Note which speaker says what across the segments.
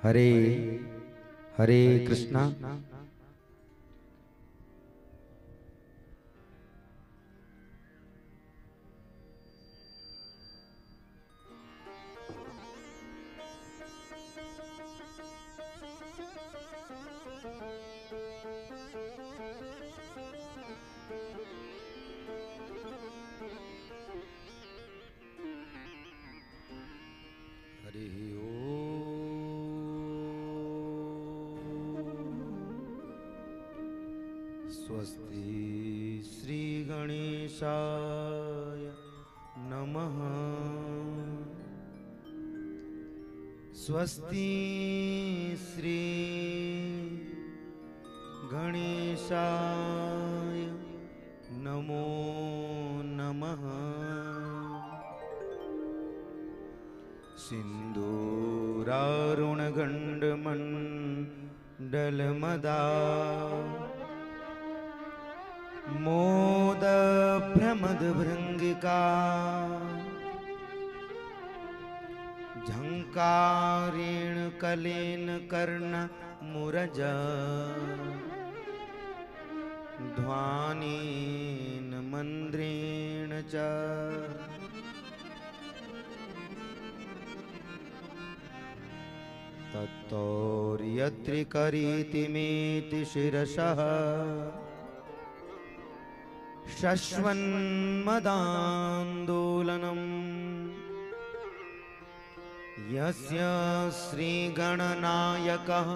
Speaker 1: हरे हरे कृष्णा। स्वस्ति श्री गणेशाय नमः। स्वस्ति श्री गणेशाय नमो नमः। सिन्दूरारुणगण्डमण्डलमदा मोद प्रमद भृंगिका झंकारेण कलेन कर्ण मुरज ध्वानेन मंद्रेण च तत्तौर्यत्रिकरीतिमेति शिरसः शश्वन्मदान्दोलनम् यस्य श्रीगणनायकः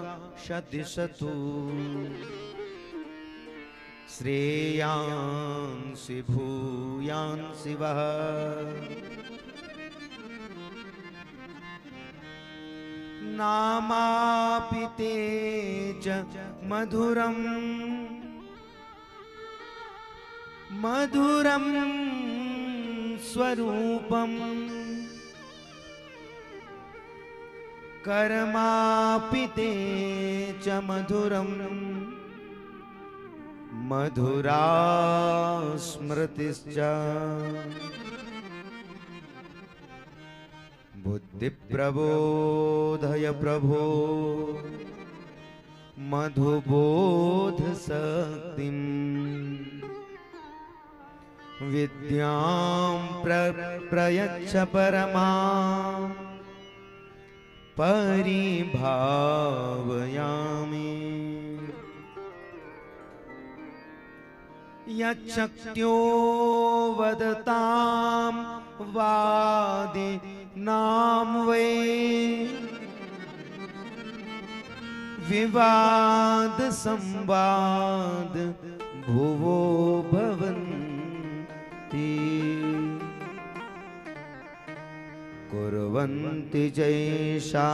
Speaker 1: शदिशतु श्रेयांसि भूयांसि वः। नामापि ते च मधुरम् मधुरं स्वरूपम् कर्मापि ते च मधुरं मधुरा स्मृतिश्च। बुद्धिप्रबोधय प्रभो मधुबोधशक्तिम् विद्यां प्रयच्छ परमा परिभावयामि। यच्छक्त्यो वदतां वादिनां वै विवाद संवाद भुवो भवन्ति कुर्वन्ति जैषा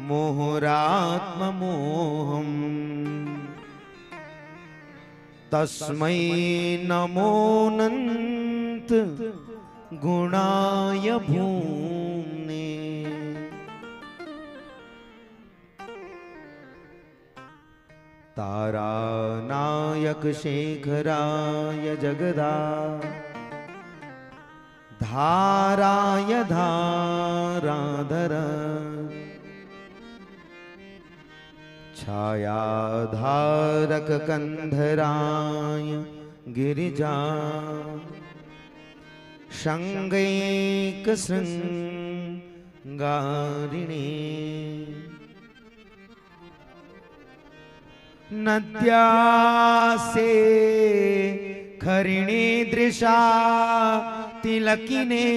Speaker 1: मोहरात्ममोहम् तस्मै नमोऽनन्त गुणाय भूम्ने। तारानायक शेखराय जगदा धाराय धाराधर छायाधारक कंधराय गिरिजा शंगैक श्रृंगारिणे नद्यासे खरिणी दृशा तिलकिने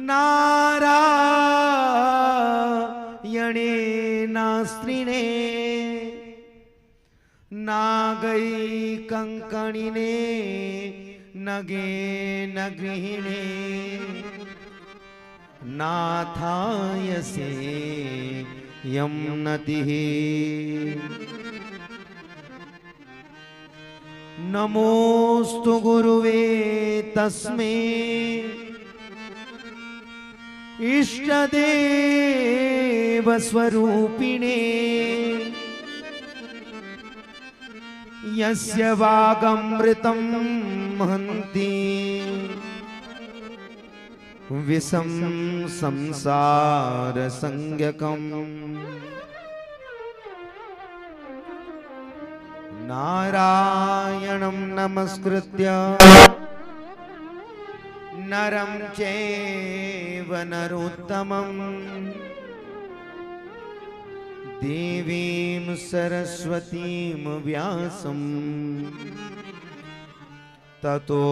Speaker 1: नारायणे नास्त्रिणे नागै कंकणिने नगे नगृहिणे नाथायसे यम्नतिः। नमोस्तु गुरुवे तस्मै इष्टदेव स्वरूपिणे यस्य वागमृतं हन्ति विषम संसार संज्ञकम् नारायणं नमस्कृत्य नरं चैव नरोत्तमम् देवीं सरस्वतीं व्यासं ततो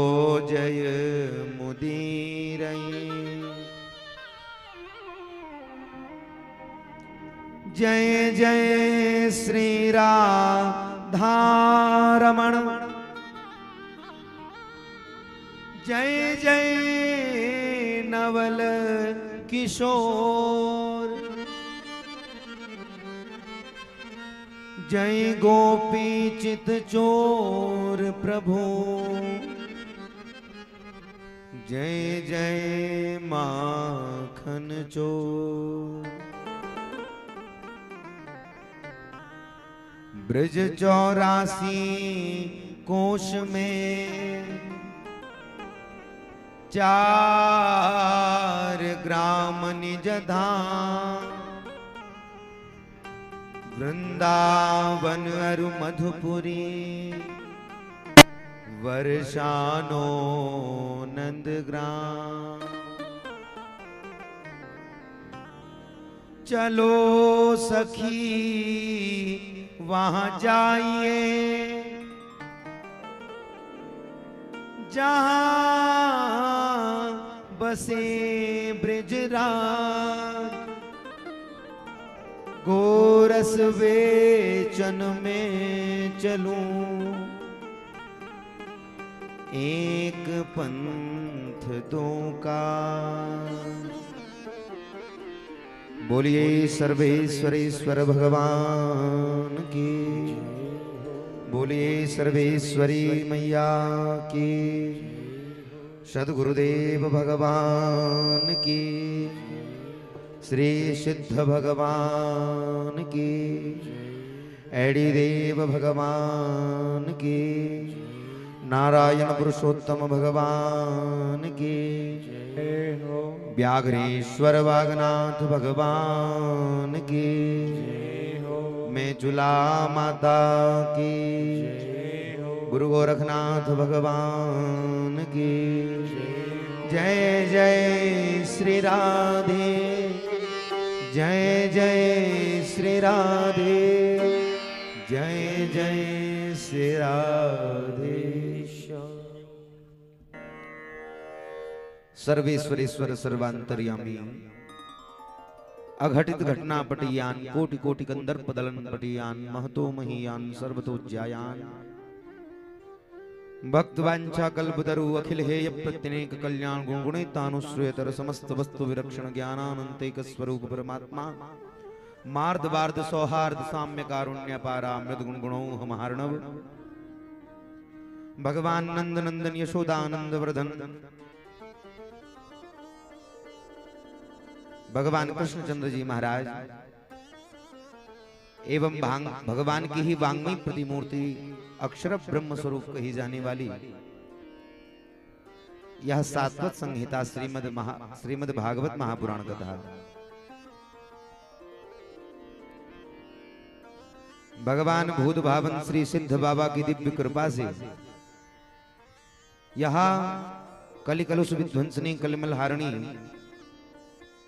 Speaker 1: जयमुदीरये। जय जय श्री राधारमण जय जय नवल किशोर जय गोपी चित चोर प्रभु जय जय माखन चोर। ब्रज 84 कोश में 4 ग्राम निज धाम वृंदावन अरु मधुपुरी वर्षानो नंदग्राम। चलो सखी वहां जाइए जहां बसे ब्रजराज गोरस बेचन में चलूं एक पंथ दो का। बोलिए सर्वेश्वरेश्वर भगवान की बोलिए सर्वेश्वरी मैया की सद्गुरुदेव भगवान की श्री सिद्ध भगवान की एडी देव भगवान की नारायण पुरुषोत्तम भगवान की व्याघ्रेश्वर वागनाथ भगवान की मैं जुला माता की गुरु गोरखनाथ भगवान की जय जय श्री राधे जय जय श्री राधे जय जय श्री राधे। सर्वेश्वरेश्वर सर्वांतर्यामी अघटित घटना पटियान कोटि कोटि कंदर्प दलन पटियान महतो महियान सर्वतोज्यायान भक्तवांछा कल्पतरु अखिल हेय प्रत्यनेक कल्याण गुणगुणितानुश्रेयतर समस्त वस्तु विरक्षण ज्ञानानंतेक स्वरूप परमात्मा मार्द वार्द सौहार्द साम्य कारुण्य पारा मृद गुण गुणो हम हर्णव भगवान नंद नंदन यशोदानंद वर्धन भगवान कृष्णचंद्र जी महाराज एवं भगवान की ही वांग्मयी प्रतिमूर्ति अक्षर ब्रह्म स्वरूप कही जाने वाली यह सात्वत संहिता श्रीमद् भागवत महापुराण कथा भगवान भूत भावन श्री सिद्ध बाबा की दिव्य कृपा से यहाँ कलिकलुष विध्वंसनी कलिमल हारणी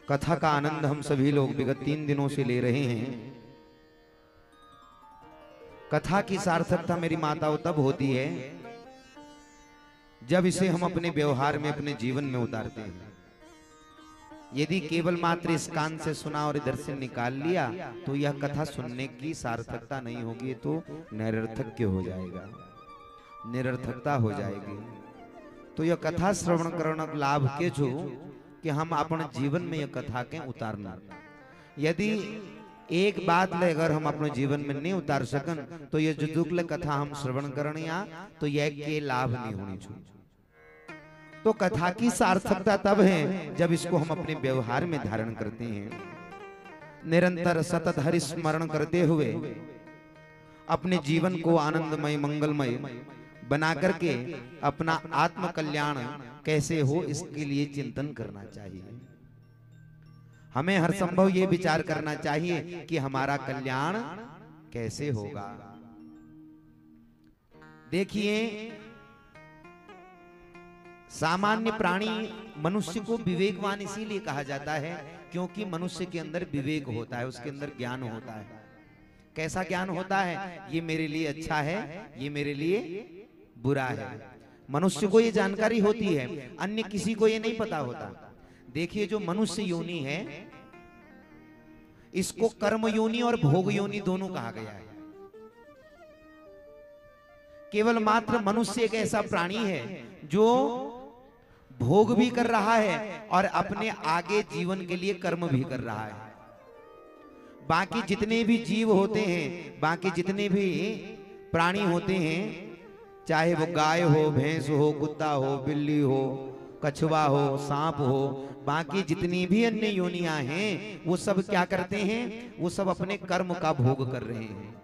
Speaker 1: कथा का आनंद हम सभी लोग विगत 3 दिनों से ले रहे हैं। कथा की सार्थकता मेरी माताओं तब होती है जब इसे हम अपने व्यवहार में अपने जीवन में उतारते हैं। यदि केवल मात्र इस कान से सुना और इधर से निकाल लिया तो यह कथा सुनने की सार्थकता नहीं होगी, तो निरर्थक हो जाएगा, निरर्थकता हो जाएगी। तो यह कथा श्रवण करना लाभ के जो कि हम अपने जीवन में यह कथा के उतारना। यदि एक बात ले अगर हम अपने जीवन में नहीं उतार सकन तो ये जो दुक्ल कथा हम श्रवण करने तो यह के लाभ नहीं होनी चाहिए। तो कथा की सार्थकता तब है जब इसको हम अपने व्यवहार में धारण करते हैं। निरंतर सतत हरि स्मरण करते हुए अपने जीवन को आनंदमय मंगलमय बना करके अपना आत्म कल्याण कैसे हो इसके लिए चिंतन करना चाहिए। हमें हर संभव ये विचार करना चाहिए कि हमारा कल्याण कैसे होगा। देखिए, सामान्य प्राणी मनुष्य को विवेकवान इसीलिए कहा जाता है क्योंकि मनुष्य के अंदर विवेक होता है, उसके अंदर ज्ञान होता है। कैसा ज्ञान होता है? ये मेरे लिए अच्छा है, ये मेरे लिए बुरा है। मनुष्य को ये जानकारी होती है, अन्य किसी को ये नहीं पता होता। देखिए, जो मनुष्य योनि है इसको कर्म योनि और भोग योनि दोनों कहा गया है। केवल मात्र मनुष्य एक ऐसा प्राणी है जो भोग भी कर रहा है और अपने आगे जीवन के लिए कर्म भी कर रहा है। बाकी जितने भी जीव होते हैं, बाकी जितने भी प्राणी होते हैं, चाहे वो गाय हो, भैंस हो, कुत्ता हो, बिल्ली हो, कछुआ हो, सांप हो, बाकी जितनी भी अन्य योनियां हैं वो सब क्या करते हैं? वो सब अपने कर्म का भोग कर रहे हैं,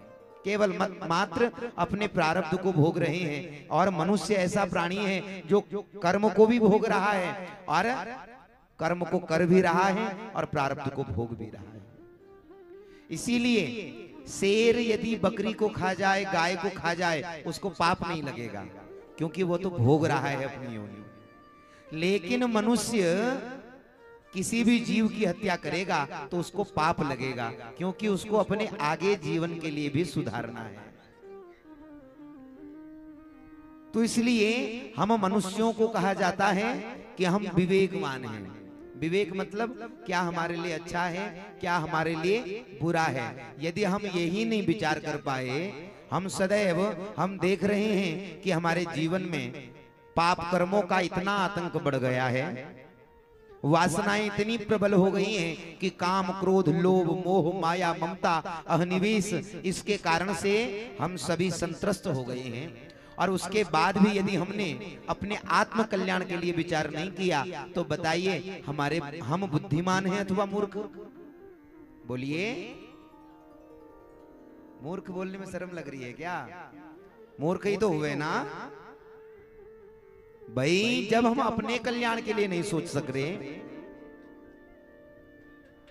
Speaker 1: केवल मात्र अपने प्रारब्ध को भोग रहे हैं। और मनुष्य ऐसा प्राणी है जो कर्म को भी भोग रहा है और कर्म को कर भी रहा है और प्रारब्ध को भोग भी रहा है। इसीलिए शेर यदि बकरी को खा जाए, गाय को खा जाए, उसको पाप नहीं लगेगा क्योंकि वो तो भोग रहा है अपनी योनि। लेकिन मनुष्य किसी भी जीव की हत्या करेगा तो उसको पाप लगेगा क्योंकि उसको अपने आगे जीवन के लिए भी सुधारना है। तो इसलिए हम मनुष्यों को कहा जाता है कि हम विवेकवान हैं। विवेक मतलब क्या हमारे लिए अच्छा है, क्या हमारे लिए बुरा है। यदि हम यही नहीं विचार कर पाए, हम सदैव हम देख रहे हैं कि हमारे जीवन में पाप कर्मों का इतना आतंक बढ़ गया है, वासनाएं इतनी प्रबल हो गई हैं कि काम, क्रोध, लोभ, मोह, माया, ममता, अहनिवेश, इसके कारण से हम सभी संत्रस्त हो गए हैं। और उसके बाद भी यदि हमने अपने आत्म कल्याण के लिए विचार नहीं किया तो बताइए हम बुद्धिमान हैं अथवा मूर्ख? बोलिए, मूर्ख बोलने में शर्म लग रही है क्या? मूर्ख ही तो हुए ना भाई। जब हम अपने कल्याण के लिए नहीं सोच सक रहे,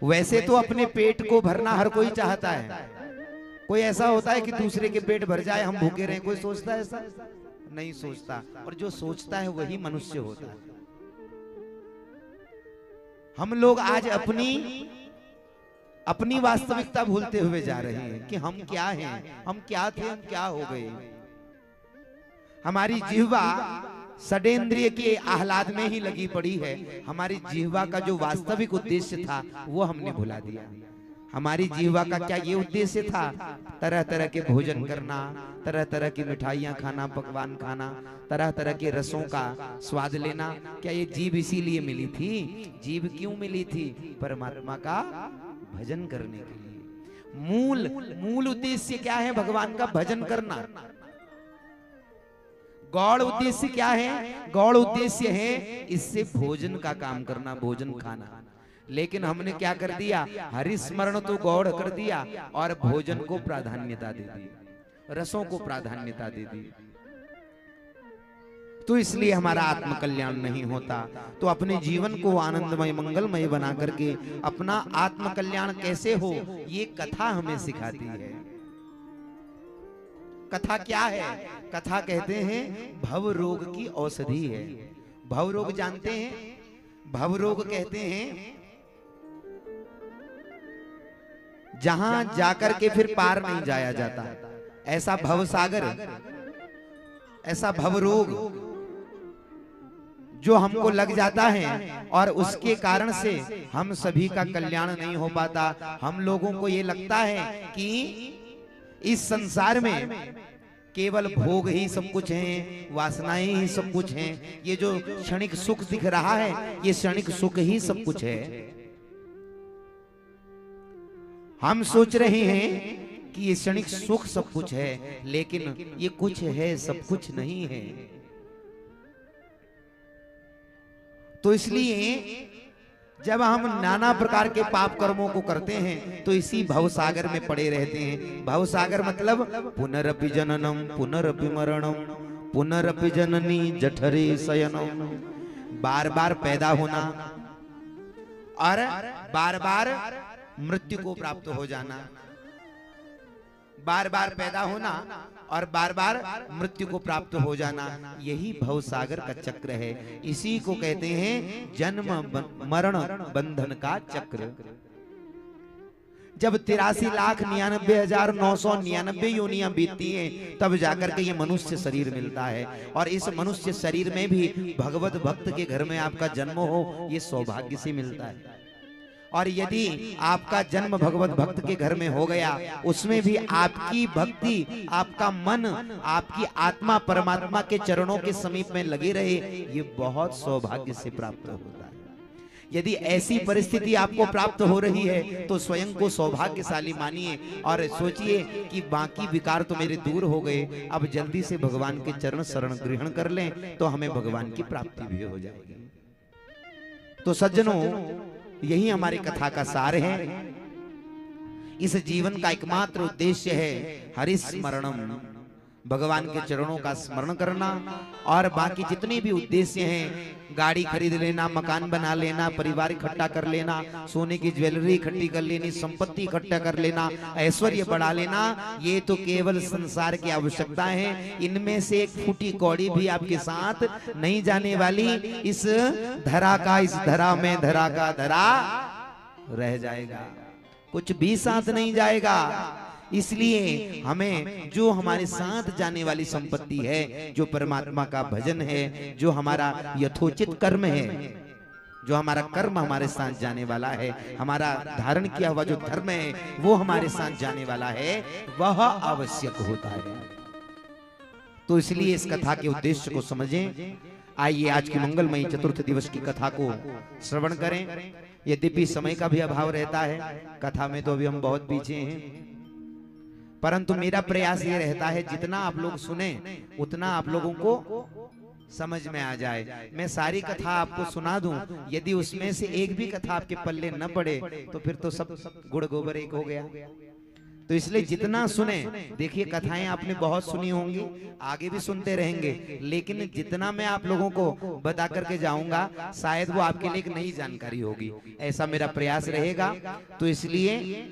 Speaker 1: वैसे तो अपने पेट को भरना हर कोई चाहता है। कोई ऐसा होता है कि दूसरे के पेट भर जाए, हम भूखे रहे? कोई सोचता है ऐसा? नहीं सोचता। और जो सोचता है वही मनुष्य होता है। हम लोग आज अपनी वास्तविकता भूलते हुए जा रहे हैं कि हम क्या हैं, हम क्या थे, हम क्या हो गए। हमारी जिह्वा षडेंद्रिय के आह्लाद में ही लगी पड़ी है। हमारी जिह्वा का जो वास्तविक उद्देश्य था वो हमने भुला दिया। हमारी जिह्वा का क्या ये उद्देश्य था? तरह तरह के भोजन करना, तरह तरह की मिठाइयाँ खाना, पकवान खाना, तरह तरह के रसों का स्वाद लेना। क्या ये जीभ इसीलिए मिली थी? जीभ क्यों मिली थी? परमात्मा का भजन करने के लिए। मूल उद्देश्य क्या है? भगवान का भजन करना। गौड़ उद्देश्य क्या है? गौड़ उद्देश्य है इससे भोजन का काम करना, भोजन खाना। लेकिन हमने क्या कर दिया? हरिस्मरण तो गौड़ कर दिया और भोजन को प्राधान्यता दे दी, रसों को प्राधान्यता दे दी। तो इसलिए हमारा आत्म कल्याण नहीं होता। तो अपने जीवन को आनंदमय, मंगलमय बना करके अपना आत्म कल्याण कैसे हो, ये कथा हमें सिखाती है। कथा क्या है? कथा कहते हैं भव रोग की औषधि है। भव रोग जानते हैं? भव रोग कहते हैं जहां जाकर के फिर पार नहीं जाया जाता, ऐसा भव सागर, ऐसा भव रोग जो हमको लग जाता है और उसके कारण से हम सभी का कल्याण नहीं हो पाता। हम लोगों को ये लगता है कि इस संसार में केवल भोग ही सब कुछ है, वासनाएं ही सब कुछ हैं। ये जो क्षणिक सुख दिख रहा है, ये क्षणिक सुख ही सब कुछ है। हम सोच रहे हैं कि ये क्षणिक सुख सब कुछ है, लेकिन ये कुछ है, सब कुछ नहीं है। तो इसलिए जब हम नाना प्रकार के पाप कर्मों को करते हैं तो इसी भवसागर में पड़े रहते हैं। भवसागर मतलब पुनरपि जननम पुनरपि मरणम पुनरपि जननी जठरे शयनम, बार बार पैदा होना और बार बार मृत्यु को प्राप्त हो जाना, बार बार पैदा होना और बार बार मृत्यु को प्राप्त हो जाना, यही भव सागर का चक्र है। इसी को कहते हैं जन्म मरण बंधन का चक्र। जब 83,99,999 योनियां बीतती हैं तब जाकर के ये मनुष्य शरीर मिलता है। और इस मनुष्य शरीर में भी भगवत भक्त के घर में आपका जन्म हो, ये सौभाग्य से मिलता है। और यदि आपका जन्म भगवत भक्त के घर में हो गया, उसमें भी आपकी भक्ति, आपका मन, आपकी आत्मा परमात्मा के चरणों के समीप में लगी रहे, ये बहुत सौभाग्य से प्राप्त होता है। यदि ऐसी परिस्थिति आपको प्राप्त हो रही है तो स्वयं को सौभाग्यशाली मानिए और सोचिए कि बाकी विकार तो मेरे दूर हो गए, अब जल्दी से भगवान के चरण शरण ग्रहण कर लें तो हमें भगवान की प्राप्ति भी हो जाएगी। तो सज्जनों, यही हमारी कथा का सार है। इस जीवन का एकमात्र उद्देश्य है हरिस्मरणम, भगवान के चरणों का स्मरण करना। और बाकी जितने भी उद्देश्य हैं, गाड़ी खरीद लेना, मकान बना लेना, परिवार इकट्ठा कर लेना, सोने की ज्वेलरी इकट्ठी कर लेनी, संपत्ति इकट्ठा कर लेना, ऐश्वर्य बढ़ा लेना, ये तो केवल संसार की आवश्यकता है। इनमें से एक फूटी कौड़ी भी आपके साथ नहीं जाने वाली। इस धरा का, इस धरा में धरा का धरा रह जाएगा, कुछ भी साथ नहीं जाएगा। इसलिए हमें जो हमारे साथ जाने वाली संपत्ति है, जो परमात्मा का भजन है, जो हमारा यथोचित कर्म है, जो हमारा कर्म हमारे साथ जाने वाला है, हमारा धारण किया हुआ जो धर्म है वो हमारे साथ जाने वाला है, वह आवश्यक होता है। तो इसलिए इस कथा के उद्देश्य को समझें। आइए आज की मंगलमयी चतुर्थ दिवस की कथा को श्रवण करें। यद्यपि समय का भी अभाव रहता है, कथा में तो अभी हम बहुत पीछे हैं, परंतु मेरा प्रयास ये रहता है जितना आप लोग सुने उतना आप लोगों को समझ में आ जाए। मैं सारी कथा आपको सुना दूं, यदि उसमें से एक भी कथा आपके पल्ले न पड़े तो फिर तो सब गुड़ गोबर एक हो गया। तो इसलिए जितना सुने, देखिए कथाएं आपने बहुत सुनी होंगी, आगे भी सुनते रहेंगे, लेकिन जितना मैं आप लोगों को बता करके जाऊंगा शायद वो आपके लिए एक नई जानकारी होगी, ऐसा मेरा प्रयास रहेगा। तो इसलिए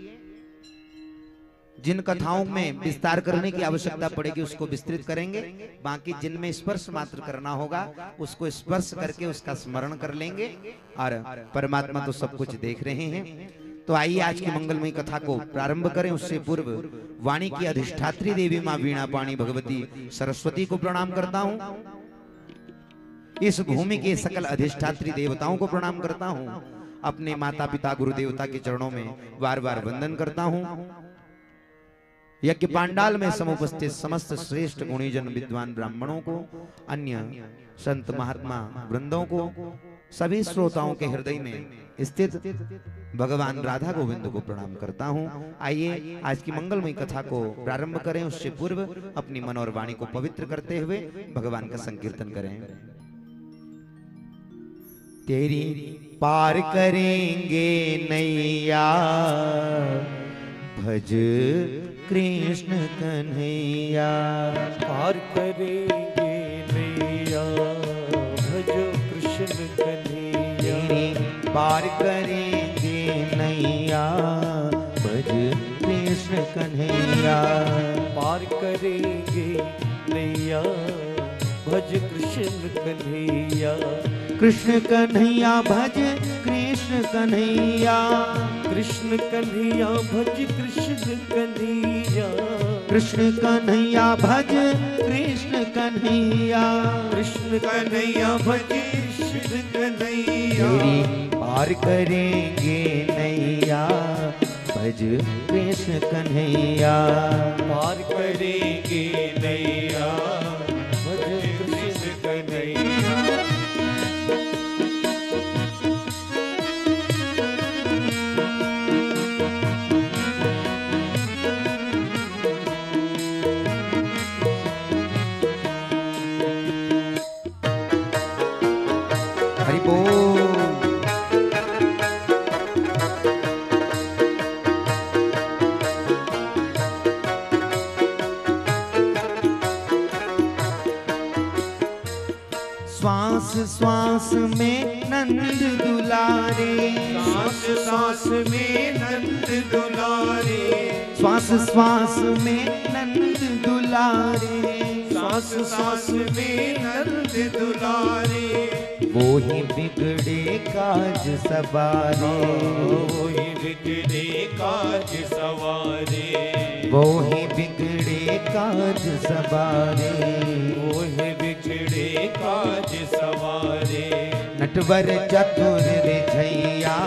Speaker 1: जिन कथाओं में विस्तार करने की आवश्यकता पड़ेगी उसको विस्तृत करेंगे, बाकी जिनमें स्पर्श मात्र करना होगा उसको स्पर्श करके उसका स्मरण कर लेंगे। और परमात्मा तो सब कुछ देख रहे हैं। तो आइए आज की मंगलमयी कथा को प्रारंभ करें। उससे पूर्व वाणी की अधिष्ठात्री देवी मां वीणा पाणी भगवती सरस्वती को प्रणाम करता हूं। इस भूमि के सकल अधिष्ठात्री देवताओं को प्रणाम करता हूं। अपने माता पिता गुरु देवता के चरणों में बार बार वंदन करता हूं। यज्ञ पांडाल में समुपस्थित समस्त श्रेष्ठ गुणीजन विद्वान ब्राह्मणों को, अन्य संत महात्मा वृंदों को, सभी श्रोताओं के हृदय में स्थित भगवान राधा गोविंद को प्रणाम करता हूं। आइए आज की मंगलमयी कथा को प्रारंभ करें। उससे पूर्व अपनी मन और वाणी को पवित्र करते हुए भगवान का संकीर्तन करें। तेरी पार करेंगे नैया, भज कृष्ण कन्हैया।
Speaker 2: पार करेंगे नैया, भज कृष्ण कन्हैया।
Speaker 1: पार करेंगे नैया, भज कृष्ण कन्हैया।
Speaker 2: पार करेंगे नैया, भज कृष्ण कन्हैया।
Speaker 1: कृष्ण कन्हैया भज कृष्ण कन्हैया।
Speaker 2: कृष्ण कन्हैया भज कृष्ण कन्हैया।
Speaker 1: कृष्ण कन्हैया भज कृष्ण कन्हैया।
Speaker 2: कृष्ण कन्हैया भज कृष्ण कन्हैया।
Speaker 1: तेरी पार करेंगे नैया, भज कृष्ण कन्हैया।
Speaker 2: पार करेंगे नैया, भज कृष्ण कन्हैया।
Speaker 1: हरि बोल। नंद दुलारे,
Speaker 2: सांस सांस में नंद दुलारे,
Speaker 1: श्वास श्वास में नंद दुलारे,
Speaker 2: सांस सांस में नंद दुलारे,
Speaker 1: वो ही बिगड़े काज सवारे,
Speaker 2: वो ही बिगड़े काज सवारे,
Speaker 1: वो ही बिगड़े काज सवारे,
Speaker 2: वो ही बिगड़े काज सवारे।
Speaker 1: नटवर चतुर रिझैया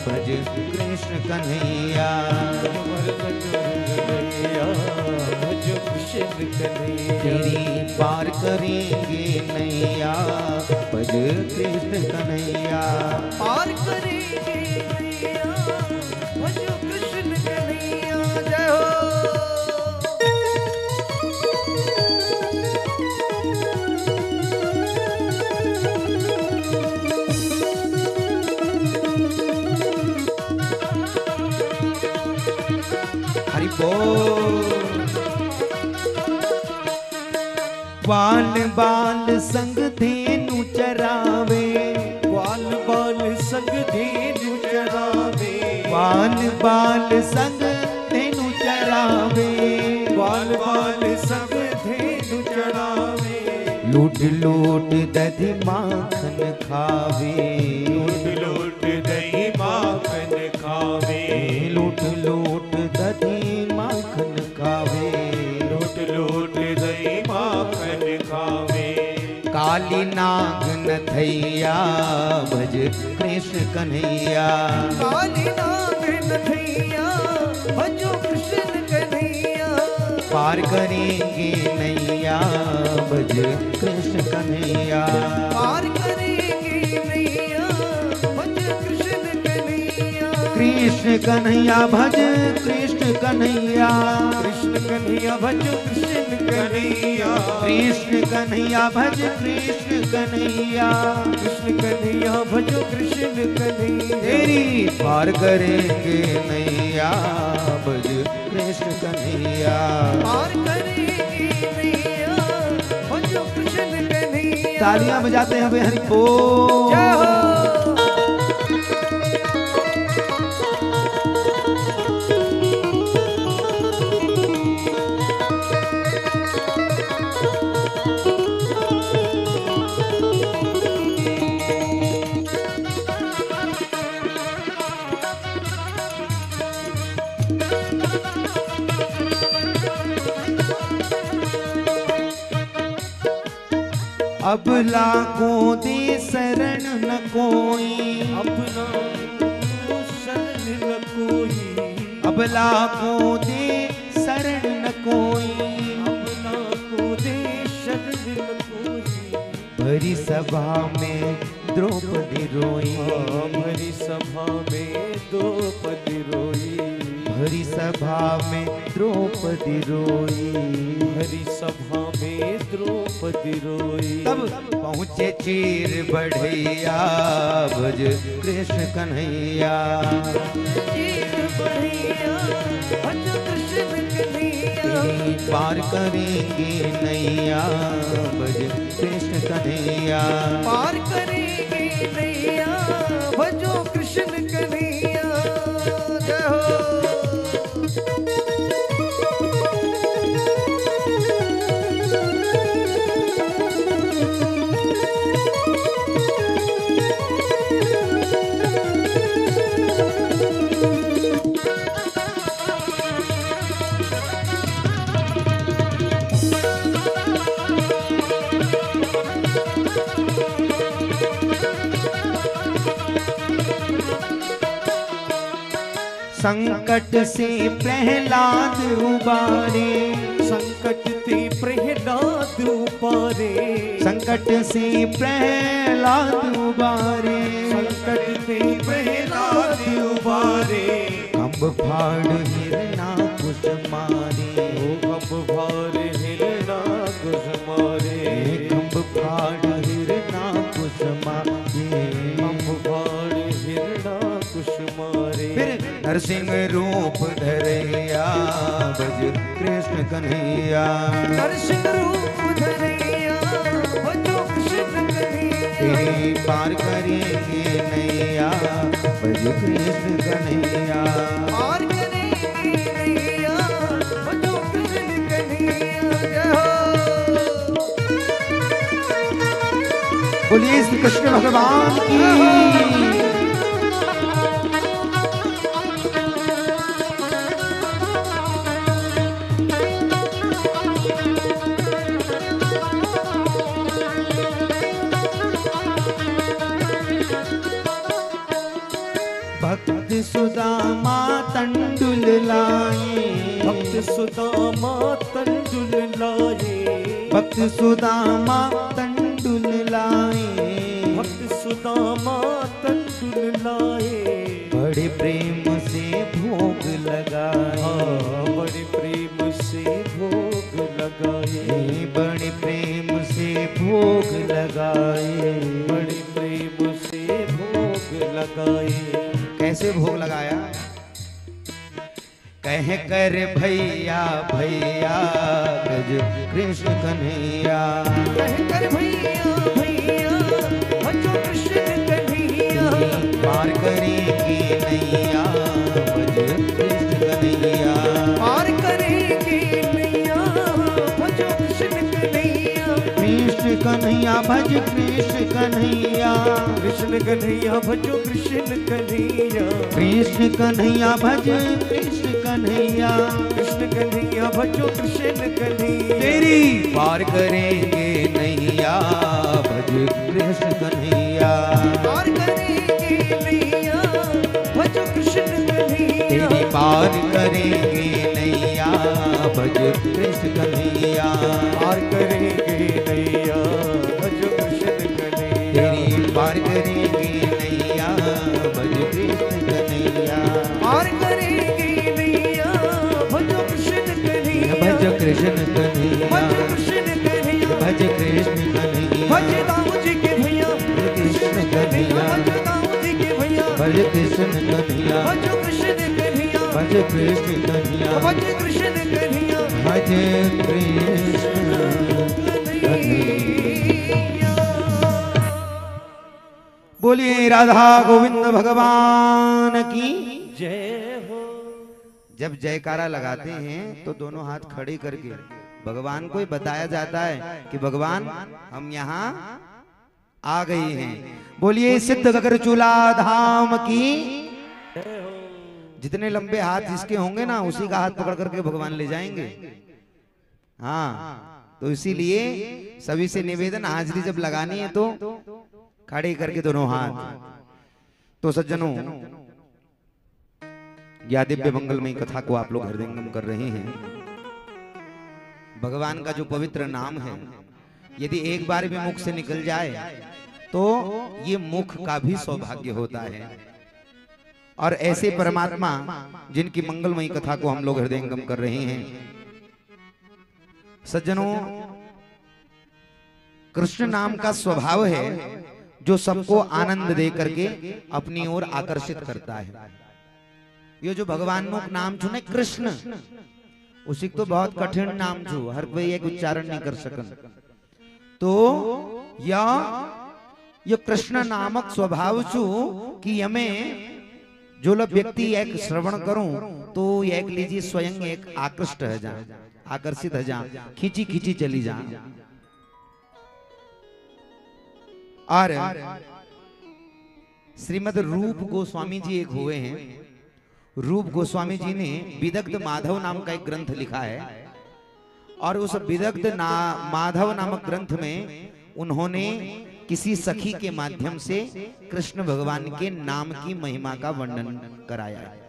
Speaker 1: भज कृष्ण कन्हैया,
Speaker 2: भज कृष्ण कन्हैया,
Speaker 1: तेरी पार करेंगे नैया भज कृष्ण कन्हैया,
Speaker 3: पार करेंगे नैया भजो कृष्ण कन्हैया। जय हो।
Speaker 1: हरि बोल। बाल बाल संग धेनु चरावे,
Speaker 2: ग्वाल बाल संग धेनु चरावे,
Speaker 1: बाल बाल संग धेनु चरावे,
Speaker 2: ग्वाल बाल संग धेनु चरावे,
Speaker 1: लूट लूट दधि माखन खावे,
Speaker 2: लूट लूट दही माखन खावे,
Speaker 1: लूट लूट दधि माखन खावे,
Speaker 2: लूट लूट दही माखन खावे,
Speaker 1: काली नाग नथैया भज कृष्ण कन्हैया,
Speaker 3: काली नाग नथैया भजो कृष्ण कन्हैया,
Speaker 1: पार करेंगे नैया भज कृष्ण कन्हैया,
Speaker 3: पार करेंगे नैया भजो कृष्ण कन्हैया,
Speaker 1: कृष्ण कन्हैया भज कृष्ण कन्हैया,
Speaker 2: कृष्ण कन्हैया भजो कृष्ण कन्हैया,
Speaker 1: कृष्ण कन्हैया भज कृष्ण कन्हैया,
Speaker 2: कृष्ण कन्हैया भजो कृष्ण कन्हैया,
Speaker 1: तेरी पार करेंगे नैया भज कृष्ण कन्हैया।
Speaker 3: पार करेंगे नैया भजो कृष्ण कन्हैया।
Speaker 1: तालियां बजाते हैं वे हरि बोल।
Speaker 3: जय हो।
Speaker 1: अब लाखों दे शरण न कोई,
Speaker 2: अपना शरण न कोई,
Speaker 1: अब लाखों दे शरण न कोई,
Speaker 2: अपना को दे शरण न कोई,
Speaker 1: भरी सभा में द्रौपदी रोई,
Speaker 2: हमारी सभा में द्रौपदी रोई,
Speaker 1: भरी सभा में द्रौपदी रोई,
Speaker 2: हरी सभा में द्रौपदी रोई,
Speaker 1: तब पहुँचे चीर बढ़ैया भज कृष्ण कन्हैया,
Speaker 3: चीर बढ़ैया भजो कृष्ण कन्हैया,
Speaker 1: तेरी पार करेंगे नैया भज कृष्ण कन्हैया,
Speaker 3: पार करेंगे नैया भजो कृष्ण कन्हैया। जय हो।
Speaker 1: संकट से प्रहलाद उबारे,
Speaker 2: संकट ते प्रहलाद उबारे,
Speaker 1: संकट से प्रहलाद उबारे,
Speaker 2: संकट ते प्रहलाद उबारे,
Speaker 1: खम्भ फाड़ हिरनाकुश मारे,
Speaker 2: खम्भ फाड़ हिरनाकुश मारे,
Speaker 1: खम्भ फाड़ हिरनाकुश मारे,
Speaker 2: खम्भ फाड़ हिरनाकुश मारे,
Speaker 1: फिर नरसिंह रूप धरैया भज कृष्ण कन्हैया,
Speaker 3: नरसिंह रूप धरैया भजो कृष्ण कन्हैया,
Speaker 1: तेरी पार करेंगे नैया भज कृष्ण कन्हैया।
Speaker 3: पार करेंगे नैया भजो कृष्ण कन्हैया। जय हो।
Speaker 1: बोलिए श्री कृष्ण भगवान की। भक्त सुदामा तंडुल लाए,
Speaker 2: भक्त सुदामा तंडुल लाए,
Speaker 1: भक्त सुदामा तंडुल लाए,
Speaker 2: भक्त सुदामा तंडुल लाए।
Speaker 1: बड़े प्रेम से भोग लगाए,
Speaker 2: बड़े प्रेम से भोग लगाए,
Speaker 1: बड़े प्रेम से भोग लगाए,
Speaker 2: बड़े प्रेम से भोग लगाए।
Speaker 1: कैसे भोग लगाया? कह कर भैया भैया गज कृष्ण कन्हैया।
Speaker 3: कह कर भैया भैया भजो कृष्ण कन्हैया।
Speaker 1: पार करेंगे नैया भज कृष्ण कन्हैया।
Speaker 3: पार करेंगे नैया भजो कृष्ण कन्हैया।
Speaker 1: कृष्ण कन्हैया भज कृष्ण कन्हैया।
Speaker 2: कृष्ण कन्हैया भजो कृष्ण कन्हैया।
Speaker 1: कृष्ण कन्हैया भज कृष्ण कन्हैया।
Speaker 2: कृष्ण कन्हैया भजो कृष्ण कन्हैया।
Speaker 1: तेरी पार करेंगे नैया भज कृष्ण कन्हैया।
Speaker 3: पार करेंगे नैया भजो कृष्ण कन्हैया।
Speaker 1: तेरी पार करेंगे नैया भज कृष्ण कन्हैया।
Speaker 2: पार करेंगे नैया भजो कृष्ण कन्हैया।
Speaker 1: तेरी पार करेंगे नैया भज कृष्ण कन्हैया।
Speaker 3: पार करेंगे नैया भजो कृष्ण कन्हैया।
Speaker 1: भज कृष्ण कन्हैया।
Speaker 3: भज कृष्ण कन्हैया।
Speaker 1: भज कृष्ण कन्हैया।
Speaker 3: भज दाऊ जी के भैया
Speaker 1: कृष्ण कन्हैया।
Speaker 3: भज दाऊ जी के भैया।
Speaker 1: भज कृष्ण कन्हैया।
Speaker 3: भजो कृष्ण कन्हैया।
Speaker 1: भज कृष्ण कन्हैया।
Speaker 3: भज कृष्ण कन्हैया।
Speaker 1: भज कृष्ण कन्हैया। बोलिए राधा गोविंद भगवान की।
Speaker 2: जय हो।
Speaker 1: जब जयकारा लगाते हैं तो दोनों हाथ खड़े करके भगवान को ही बताया जाता है कि भगवान हम यहाँ आ गए हैं। बोलिए सिद्ध गगर चूला धाम की। जितने लंबे हाथ जिसके होंगे ना उसी का हाथ पकड़ करके भगवान ले जाएंगे। हाँ, तो इसीलिए सभी से निवेदन, हाजिरी जब लगानी है तो खड़े करके दोनों हाथ। तो सज्जनों, या दिव्य मंगलमयी कथा को आप लोग हृदयंगम कर रहे हैं। भगवान का जो पवित्र नाम है यदि एक बार भी मुख से निकल जाए तो ये मुख का भी सौभाग्य होता है। और ऐसे परमात्मा जिनकी मंगलमयी कथा को हम लोग हृदयंगम कर रहे हैं। सज्जनों, कृष्ण नाम का स्वभाव है जो सबको आनंद दे करके अपनी ओर आकर्षित करता है। ये जो भगवान नो नाम छू ने कृष्ण, उसी तो बहुत कठिन नाम छू, हर कोई एक उच्चारण नहीं कर सकन। तो या ये कृष्ण नामक स्वभाव छू कि हमें जो लोग व्यक्ति एक श्रवण करूं तो एक लीजिए स्वयं एक आकृष्ट है जा, आकर्षित है जा, खींची खींची चली जा। और श्रीमद रूप गोस्वामी जी एक हुए हैं। रूप गोस्वामी जी ने विदग्ध माधव नाम का एक ग्रंथ लिखा है। और उस विदग्ध माधव नामक ग्रंथ में उन्होंने किसी सखी के माध्यम से कृष्ण भगवान के नाम की महिमा का वर्णन कराया है।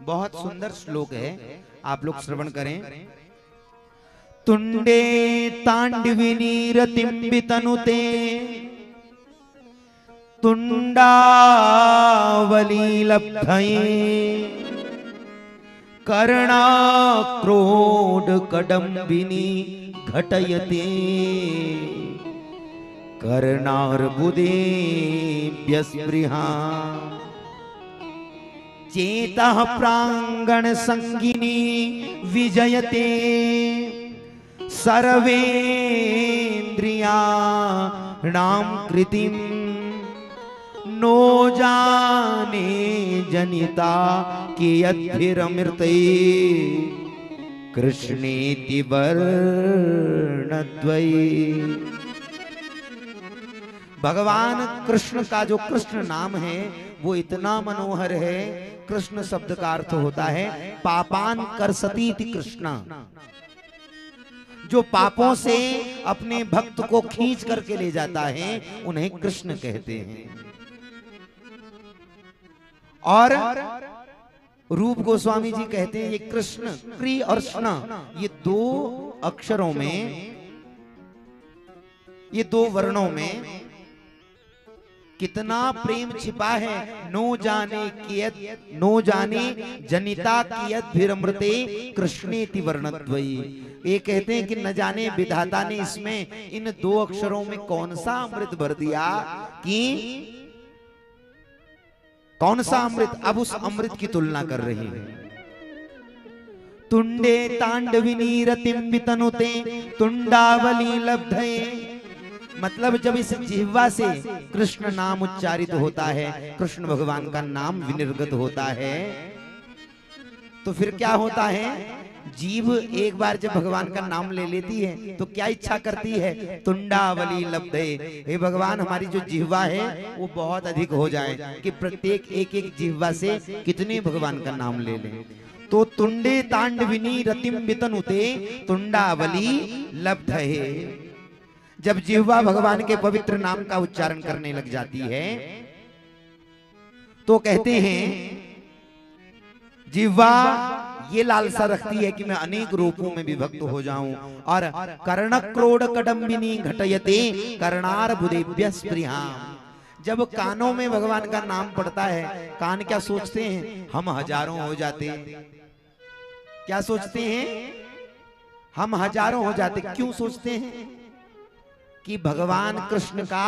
Speaker 1: बहुत सुंदर श्लोक है, आप लोग श्रवण करें। तुंडे तांडविनी रतिम्बितनुते तुंडावली लब्धये कर्णा क्रोड कडम्बिनी घटयते कर्णार्बुदेभ्यस्पृहा चेतः प्रांगण संगिनी विजयते सर्वेन्द्रिया नाम कृतिम नो जाने जनिता कियद्भिरमृते कृष्णेति वर्णद्वये। भगवान कृष्ण का जो कृष्ण नाम है वो इतना मनोहर है। कृष्ण शब्द का अर्थ होता है पापान करसतीति कृष्ण, जो पापों से अपने भक्त को खींच करके ले जाता है उन्हें कृष्ण कहते हैं। और रूप गोस्वामी जी कहते हैं ये कृष्ण, क्री और स्न, ये दो अक्षरों में, ये दो वर्णों में कितना प्रेम छिपा है। नो जाने कियत, नो जाने जनिता कियत भिरमृते कृष्णेति वर्णद्वयी। ये कहते हैं कि न जाने विधाता ने इसमें इन दो अक्षरों में कौन सा अमृत भर दिया कि कौन सा अमृत। अब उस अमृत की तुलना कर रही है। तुंडे तांडविनी रतिम वितनुते तुंडावली लब्धये, मतलब जब इस जिह्वा से कृष्ण नाम उच्चारित होता है, कृष्ण भगवान का नाम विनिर्गत होता है, तो फिर क्या होता है। जीभ एक बार जब भगवान का नाम ले लेती है तो क्या इच्छा करती है, तुंडावली लब्धे, हे भगवान हमारी जो जिह्वा है वो बहुत अधिक हो जाए कि प्रत्येक एक एक जिह्वा से कितने भगवान का नाम ले लें। तो तुंडे तांडविनी रतिम वितनुते तुंडावली लब्धये, जब जिह्वा भगवान के पवित्र नाम का उच्चारण करने लग जाती है तो कहते हैं जिह्वा ये लालसा रखती है कि मैं अनेक रूपों में विभक्त हो जाऊं। और कर्ण क्रोड कदम्बिनी घटयते कर्णार बुदेभ्य स्पृहा, जब कानों में भगवान का नाम पड़ता है, कान क्या सोचते हैं, हम हजारों हो जाते। क्या सोचते हैं, हम हजारों हो जाते। क्यों सोचते हैं कि भगवान कृष्ण का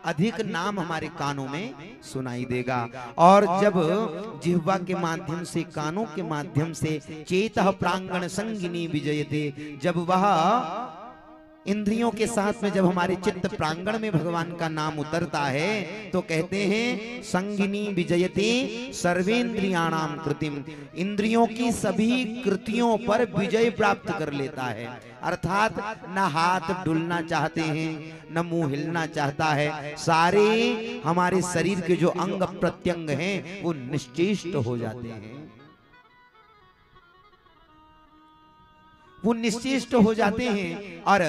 Speaker 1: अधिक नाम हमारे कानों में सुनाई देगा। और जब जिह्वा के माध्यम से, कानों के माध्यम से चेतः प्रांगण संगिनी विजयते, जब वह इंद्रियों के साथ में जब हमारे चित्त प्रांगण में भगवान का नाम उतरता है तो कहते हैं संगिनी विजयते सर्वेंद्रियाणाम कृतिम, इंद्रियों की सभी कृतियों पर विजय प्राप्त कर लेता है। अर्थात न हाथ डुलना चाहते हैं, न मुंह हिलना चाहता है, सारे हमारे शरीर के जो अंग प्रत्यंग हैं वो निश्चेष्ट हो जाते हैं, वो निश्चेष्ट हो जाते हैं। और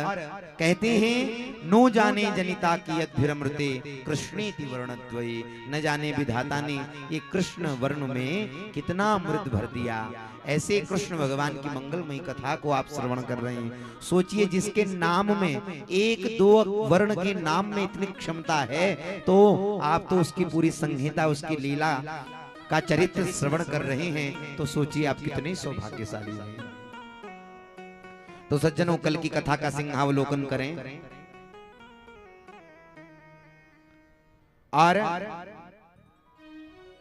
Speaker 1: कहते हैं नो जाने जनिता कियद्भिरमृते कृष्णेति वर्णद्वये, न जाने विधाता ने ये कृष्ण वर्ण में कितना अमृत भर दिया। ऐसे कृष्ण भगवान की मंगलमयी कथा को आप श्रवण कर रहे हैं। सोचिए जिसके नाम में एक दो वर्ण के नाम में इतनी क्षमता है तो आप तो उसकी पूरी संहिता, उसकी लीला का चरित्र श्रवण कर रहे हैं, तो सोचिए आप कितने सौभाग्यशाली हैं। तो सज्जनों कल की कथा का सिंहावलोकन करें और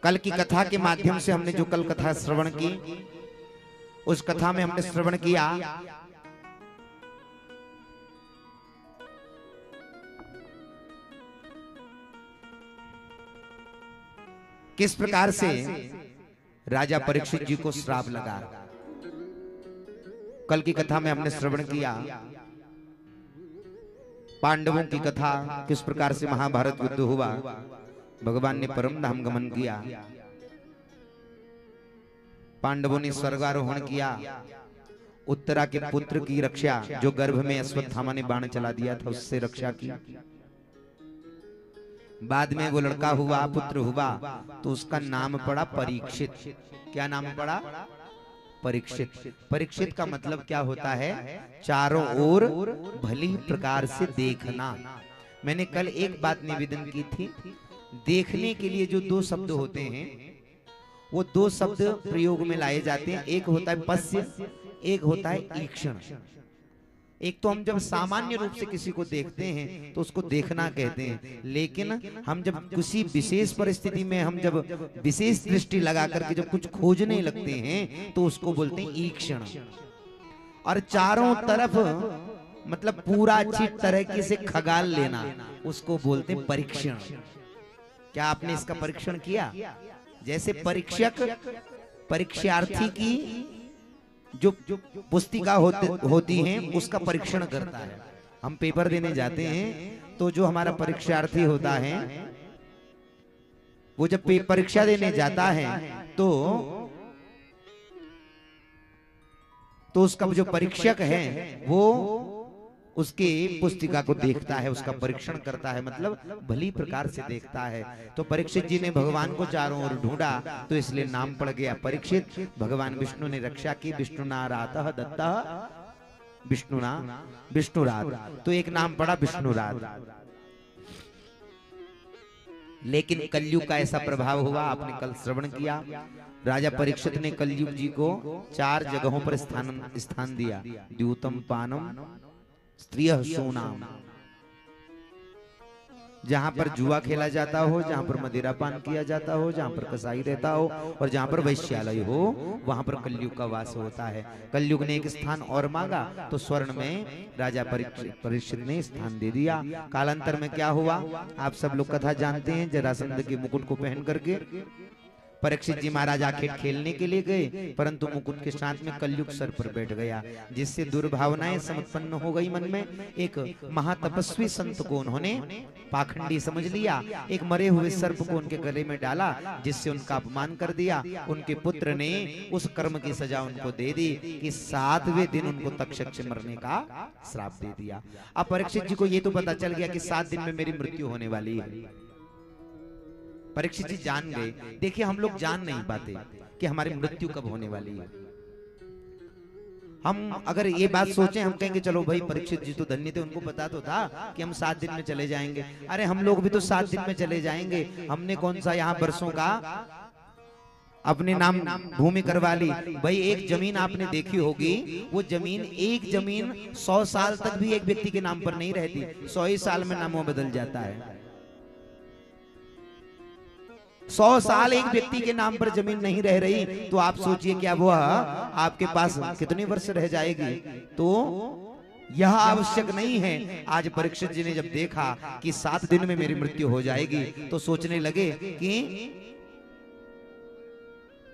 Speaker 1: कल की कथा के माध्यम से हमने जो कल कथा श्रवण की, उस कथा में हमने श्रवण किया किस प्रकार से राजा परीक्षित जी को श्राप लगा। कल की कथा में हमने श्रवण किया पांडवों की कथा, किस प्रकार से महाभारत युद्ध हुआ, भगवान ने परम धाम गमन किया, पांडवों ने स्वर्गारोहण किया, उत्तरा के पुत्र की रक्षा, जो गर्भ में अश्वत्थामा ने बाण चला दिया था उससे रक्षा की। बाद में वो लड़का हुआ, पुत्र हुआ, तो उसका नाम पड़ा परीक्षित। क्या नाम पड़ा? परीक्षित। परीक्षित का मतलब क्या होता है? चारों ओर भली प्रकार से देखना। मैंने कल एक बात निवेदन की थी, देखने के लिए जो दो शब्द होते हैं वो दो शब्द प्रयोग में लाए जाते हैं। एक होता है पश्य, एक होता है ईक्षण। एक तो हम जब सामान्य रूप से किसी को देखते हैं तो उसको देखना कहते हैं, लेकिन हम जब किसी विशेष परिस्थिति में, हम जब विशेष दृष्टि लगा करके जब कुछ खोजने लगते हैं तो उसको बोलते हैं ईक्षण। और चारों तरफ मतलब पूरा अच्छी तरीके से खगाल लेना, उसको बोलते हैं परीक्षण। क्या आपने इसका परीक्षण किया? जैसे परीक्षक परीक्षार्थी की जो पुस्तिका होती है उसका परीक्षण करता है। हम पेपर देने जाते हैं तो जो हमारा परीक्षार्थी होता है वो जब परीक्षा देने जाता है तो उसका जो परीक्षक है वो उसके पुस्तिका को देखता है, उसका परीक्षण करता है, मतलब भली प्रकार से देखता है। तो परीक्षित जी ने भगवान को चारों ओर ढूंढा तो इसलिए नाम पड़ गया परीक्षित। भगवान विष्णु ने रक्षा की, विष्णुना रातः दत्तः विष्णुना विष्णुरात, तो एक नाम पड़ा विष्णुरात। लेकिन कलयुग का ऐसा प्रभाव हुआ, आपने कल श्रवण किया, राजा परीक्षित ने कलयुग जी को 4 जगहों पर स्थान दिया। द्यूतम पानम स्त्रियः सोनाम, जहां पर जुआ खेला जाता हो, जहां पर मदिरा पान किया जाता हो, जहां पर कसाई रहता हो और जहां पर वैश्यालय हो, वहां पर कलयुग का वास होता है। कलयुग ने एक स्थान और मांगा तो स्वर्ण में राजा परीक्षित ने स्थान दे दिया। कालांतर में क्या हुआ आप सब लोग कथा जानते हैं। जरासंध के मुकुट को पहन करके परीक्षित जी महाराज आखिर खेलने के लिए गए, परंतु मुकुट के साथ में कलयुग सर पर बैठ गया, जिससे दुर्भावनाएं सम्पन्न हो गई मन में। एक महातपस्वी संत को उन्होंने पाखंडी समझ लिया, एक मरे हुए सर्प को उनके गले में डाला, जिससे उनका अपमान कर दिया। उनके पुत्र ने उस कर्म की सजा उनको दे दी कि 7वें दिन उनको तक्षक से मरने का श्राप दे दिया। अब परीक्षित जी को ये तो पता चल गया कि 7 दिन में मेरी मृत्यु होने वाली है। परीक्षित जी जान गए। देखिए हम लोग जान नहीं पाते कि हमारी मृत्यु कब होने वाली है। हम अगर ये बात सोचें, हम कहेंगे चलो भाई परीक्षित जी तो धन्य थे, उनको पता तो था कि हम 7 दिन में चले जाएंगे। अरे हम लोग भी तो 7 दिन में चले जाएंगे। हमने कौन सा यहाँ वर्षों का अपने नाम भूमि करवा ली। भाई एक जमीन आपने देखी होगी, वो जमीन एक जमीन 100 साल तक भी एक व्यक्ति के नाम पर नहीं रहती, 100 ही साल में नामों बदल जाता है। 100 साल एक व्यक्ति के नाम पर जमीन नहीं रह रही, तो आप सोचिए क्या वो आपके पास कितने वर्ष रह जाएगी। तो यह आवश्यक नहीं है। आज परीक्षित जी ने जब देखा कि 7 दिन में मेरी मृत्यु हो जाएगी तो सोचने लगे कि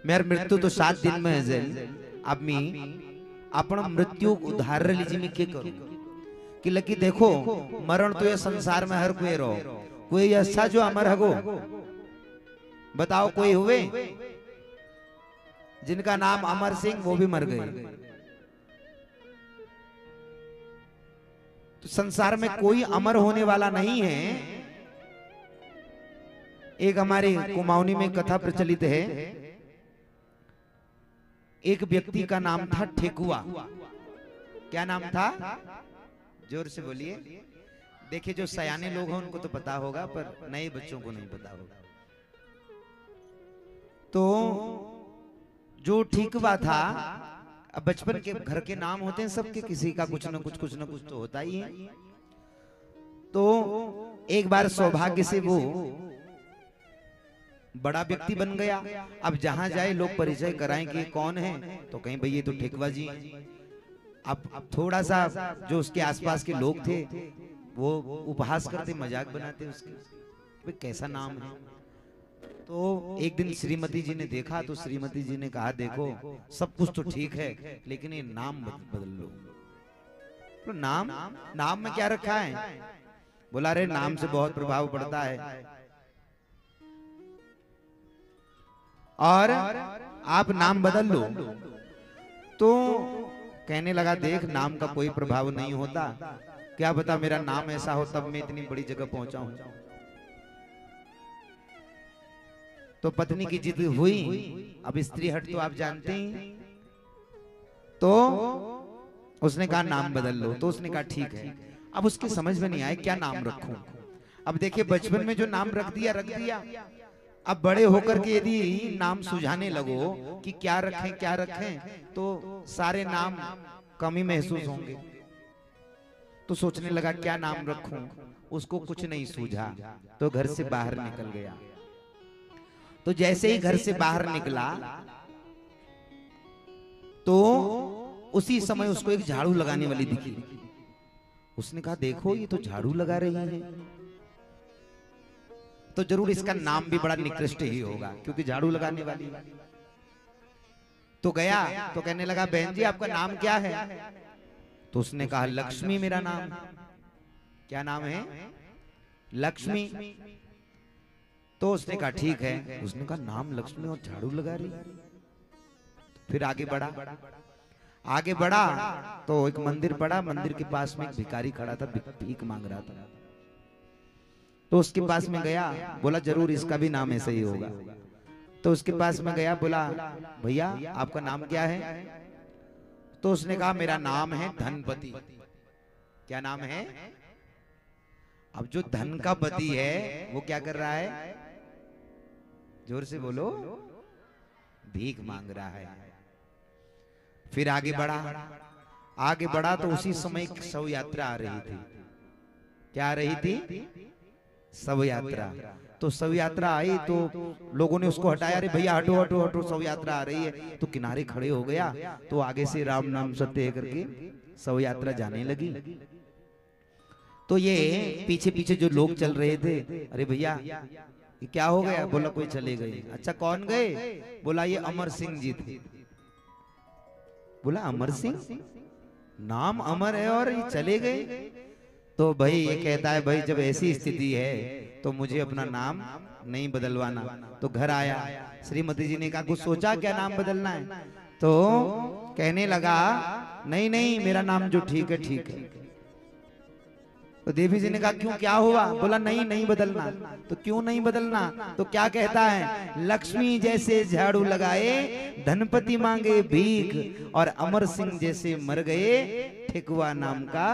Speaker 1: मेरी मृत्यु तो 7 दिन में है, अब मैं अपना मृत्यु उधार लीजिए में क्या करूं। कि लकी देखो मरण तो ये संसार में हर कोई रो, कोई ऐसा जो अमर हगो बताओ कोई हुए जिनका नाम अमर सिंह, वो भी मर गए। तो संसार में कोई अमर होने वाला नहीं है। एक हमारे कुमाऊनी में कथा प्रचलित है, एक व्यक्ति का नाम था ठेकुआ। क्या नाम था? जोर से बोलिए। देखिए जो सयाने लोग हैं उनको तो पता होगा, पर नए बच्चों को नहीं पता होगा। तो जो ठेकुआ था, अब बचपन के घर के नाम होते हैं सबके, किसी का कुछ न कुछ तो होता ही है। तो एक बार सौभाग्य से वो बड़ा व्यक्ति बन गया। अब जहां जाए लोग परिचय कराएं कि कौन है, तो कहीं भाई ये तो ठेकुआ जी। अब थोड़ा सा जो उसके आसपास के लोग थे वो उपहास करते, मजाक बनाते उसके, भाई कैसा नाम है। तो एक दिन श्रीमती जी ने देखा तो श्रीमती जी ने कहा देखो सब कुछ तो ठीक है, लेकिन ये नाम बदल लो। तो नाम में क्या रखा है? बोला रे नाम से बहुत प्रभाव पड़ता है, और आप नाम बदल लो। तो कहने लगा देख नाम का कोई प्रभाव नहीं होता, क्या पता मेरा नाम ऐसा हो तब मैं इतनी बड़ी जगह पहुंचा हूं। तो पत्नी की जिद हुई। अब स्त्री हट तो आप जानते हैं, तो उसने कहा नाम बदल लो। तो उसने कहा ठीक है। अब उसके समझ में नहीं आया क्या नाम रखूं। अब देखिए बचपन में जो नाम रख दिया। अब बड़े होकर के यदि नाम सुझाने लगो कि क्या रखें, तो सारे नाम कम ही महसूस होंगे। तो सोचने लगा क्या नाम रखूं, उसको कुछ नहीं सूझा, तो घर से बाहर निकल गया। तो जैसे ही घर से बाहर निकला तो उसी समय उसको एक झाड़ू लगाने वाली दिखी। उसने कहा देखो ये तो झाड़ू लगा रही है, तो जरूर इसका नाम भी बड़ा निकृष्ट ही होगा क्योंकि झाड़ू लगाने वाली है। तो गया तो कहने लगा बहन जी आपका नाम क्या है? तो उसने कहा लक्ष्मी मेरा नाम। क्या नाम है? लक्ष्मी। तो उसने कहा ठीक है। उसने कहा नाम लक्ष्मी और झाड़ू लगा रही। फिर आगे बढ़ा, आगे बढ़ा तो एक मंदिर पड़ा, मंदिर के पास में एक भिखारी खड़ा था, भीख मांग रहा था। तो उसके पास में गया, बोला जरूर इसका भी नाम ऐसे ही होगा। तो उसके पास में गया, बोला भैया आपका नाम क्या है? तो उसने कहा मेरा नाम है धनपति। क्या नाम है? अब जो धन का पति है वो क्या कर रहा है? जोर से बोलो। भीख मांग रहा है। फिर आगे बढ़ा, आगे बढ़ा तो उसी समय एक शव यात्रा आ रही थी। क्या आ रही थी? शव यात्रा। तो शव यात्रा आई तो लोगों ने उसको हटाया, अरे भैया हटो हटो हटो, शव यात्रा आ रही है। तो किनारे खड़े हो गया, तो आगे से राम नाम सत्य करके शव यात्रा जाने लगी। तो ये पीछे पीछे जो लोग चल रहे थे, अरे भैया ये क्या हो गया? बोला कोई चले गए। अच्छा कौन गए? बोला ये अमर सिंह जी थे। बोला अमर सिंह? नाम अमर है और ये चले गए? तो भाई ये कहता है भाई जब ऐसी स्थिति है तो मुझे अपना नाम नहीं बदलवाना। तो घर आया, श्रीमती जी ने कहा कुछ सोचा क्या नाम बदलना है? तो कहने लगा नहीं नहीं मेरा नाम जो ठीक है ठीक है। तो देवी जी ने कहा क्यों क्या हुआ? बोला नहीं नहीं बदलना। तो क्यों नहीं बदलना? तो क्या कहता है? लक्ष्मी जैसे झाड़ू लगाए धनपति मांगे भीख, और अमर सिंह जैसे मर गए ठेकुआ नाम का